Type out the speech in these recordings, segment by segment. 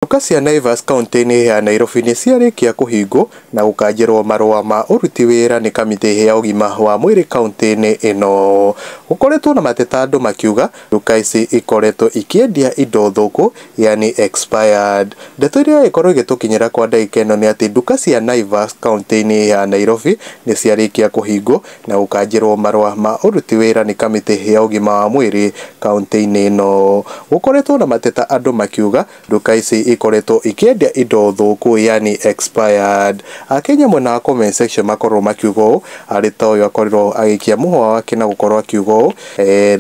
Duka cia Naivas kaunti-inĩ ya Nairobi nĩ ciarĩkia kũhingwo na gũkanjĩrwo marũa ma ũruti wĩra nĩ kamĩtĩ ya ũgima wa mwĩrĩ kaunti-inĩ ĩno. Gũkoretwo na mateta andũ makiuga duka ici ikoretwo ikĩendia indo thũku, yani expired. Ndeto iria ikorwo igĩtũkinyĩra kwa ndagĩka ĩno nĩ atĩ duka cia Naivas kaunti-inĩ ya Nairobi nĩ ciarĩkia kũhingwo na gũkanjĩrwo marũa ma ũruti wĩra nĩ kamĩtĩ ya ũgima wa mwĩrĩ kaunti-inĩ ĩno. Gũkoretwo na mateta andũ makiuga duka ici ikoretwo ikiendia indo thũku, yani expired. Akenya mwena wa comment section makorwo makiuga ũũ, arĩ ta ũyũ akorirwo agĩikia mũhwa wake na gũkorwo akiuga ũũ,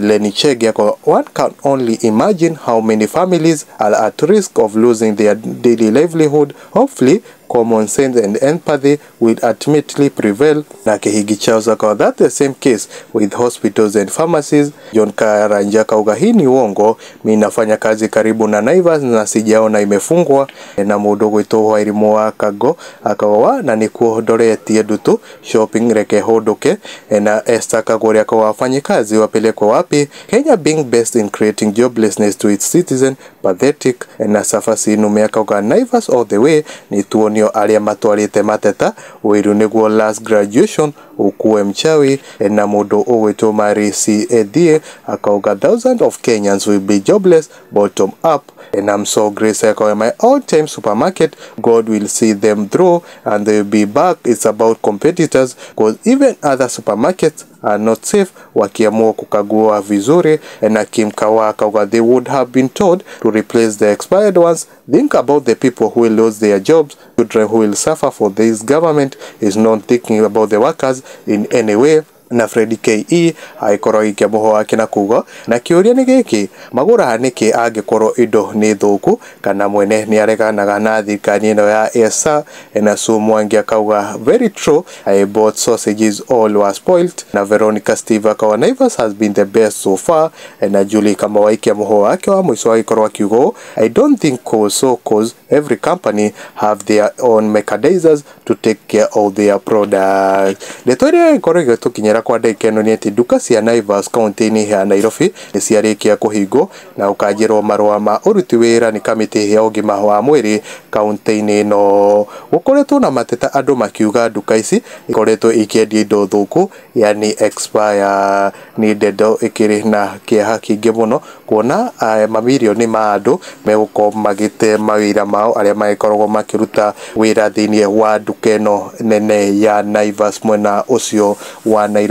Lenny Chege ako, one can only imagine how many families are at risk of losing their daily livelihood. Hopefully common sense and empathy will ultimately prevail. Na Kihigi Charles akawa, that the same case with hospitals and pharmacies. John Karanja kauga, hii ni uongo, mimi nafanya kazi karibu na Naivas na sijaona imefungwa. Na mũndũ gwĩtwo Wairimu wa Kago akawa, na nikuondoretie ndutu shopping reke hondoke. Na Esther Kagore akawa, wafanyikazi wapelekwe wapi? Kenya being best in creating joblessness to its citizen, pathetic. Na Safasi Nume akauga, Naivas all the way, ni tuonio aria matwarite mateta wiru niguo last graduation ukuwe mchawi. Na mundu ugwitwo Mari C.A.D. akauga, thousands of Kenyans will be jobless bottom up. And I'm so grateful for my all-time supermarket. God will see them through and they'll be back. It's about competitors, because even other supermarkets are not safe. Wakiamua kukagua vizuri. Na Kim Kawa, they would have been told to replace the expired ones. Think about the people who will lose their jobs. Children who will suffer, for this government is not thinking about the workers in any way. Na Freddy K.E. aikorwo ikia mũhwa wake na kuga, na kĩũria nĩ gĩkĩ, magũra nĩkĩ angĩkorwo indo nĩ thũku, kana mwene nĩ areganaga na thirikari ĩno ya ESA. Na Mwangi akauga, very true, I bought sausages, all were spoiled. Na Veronica Steve akawa, Naivas has been the best so far. Na Julie Kamau aikia mũhwa wake wa mũico agĩkorwo akiuga, I don't think so, cause every company have their own mechanisms to take care of their products. Ndeto iria ikorwo igĩtũkinyĩra kwa ndagĩka ĩno nĩ atĩ duka cia Naivas kaunti-inĩ ya Nairobi nĩ ciarĩkia kũhingwo na gũkanjĩrwo marũa ma ũruti wĩra nĩ kamĩtĩ ya ũgima wa mwĩrĩ kaunti-inĩ ĩno. Gũkoretwo na mateta andũ makiuga duka ici ikoretwo ikĩendia indo thũku, yani expire. Nĩ ndeto ĩkĩrĩ na kĩeha kĩingĩ mũno, kuona mamirioni ma andũ megũkorwo magĩte mawĩra mao arĩa magĩkoragwo makĩruta wĩra thĩinĩ wa duka ĩno nene ya Naivas mwena ũcio wa Nairobi.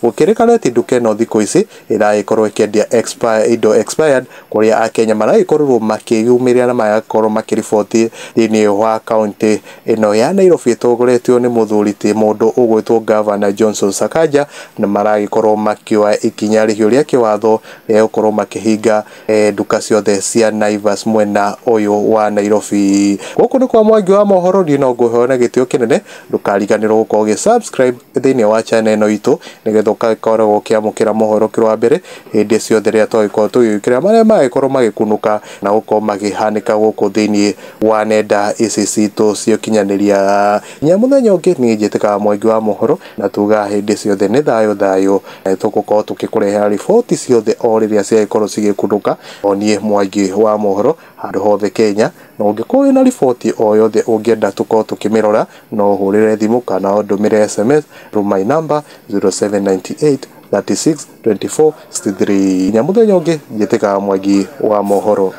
Gũkĩrĩkana atĩ duka ĩno thikũ ici ĩragĩkorwo ĩkĩendia indo expired, kũrĩa Akenya maragĩkorwo makĩyumĩria na magakorwo makĩriboti thĩinĩ wa kaunti ĩno ya Nairobi ĩtongoretio nĩ mũthuri ti mũndũ ũgwĩtwo Governor Johnson Sakaja, na maragĩkorwo makĩoya ikinya rĩhiũ rĩa kĩwatho rĩa gũkorwo makĩhinga duka ciothe cia Naivas mwena ũyũ wa Nairobi. Gũkũ nĩ kwa Mwangi wa Mohoro, ndiĩ no ngũheo na gĩtĩo kĩnene. Ndũkariganĩrwo gũkorwo ũgĩ-subscribe thĩinĩ wa channel ĩno itũ, nĩgetha ũgagĩkorwo ũkĩamũkĩra mohoro kĩrwa mbere hĩndĩ ciothe rĩrĩa twagĩkorwo tũgĩgĩkĩra marĩa magĩkorwo magĩkunũka na gũkorwo magĩhanĩka gũkũ thĩinĩ wa nenda ici citũ cia ũkinyanĩria. Nginya mũthenya ũngĩ, niĩ njĩtĩkaga Mwangi wa Mohoro, na tugaga hĩndĩ ciothe nĩ thayũ, na tũgũkorwo tũgĩkũrehera riboti ciothe o rĩrĩa ciagĩkorwo cigĩkunũka. O niĩ Mwangi wa Mohoro, handũ hothe Kenya, na ũngĩkorwo wĩna riboti o yothe ũngĩenda tũkorwo tũkĩmĩrora, no ũhũrĩre thimũ kana ũndũmĩre SMS through my number 0798 36 24 63. Nginya mũthenya ũngĩ, njĩtĩkaga Mwangi wa Mohoro.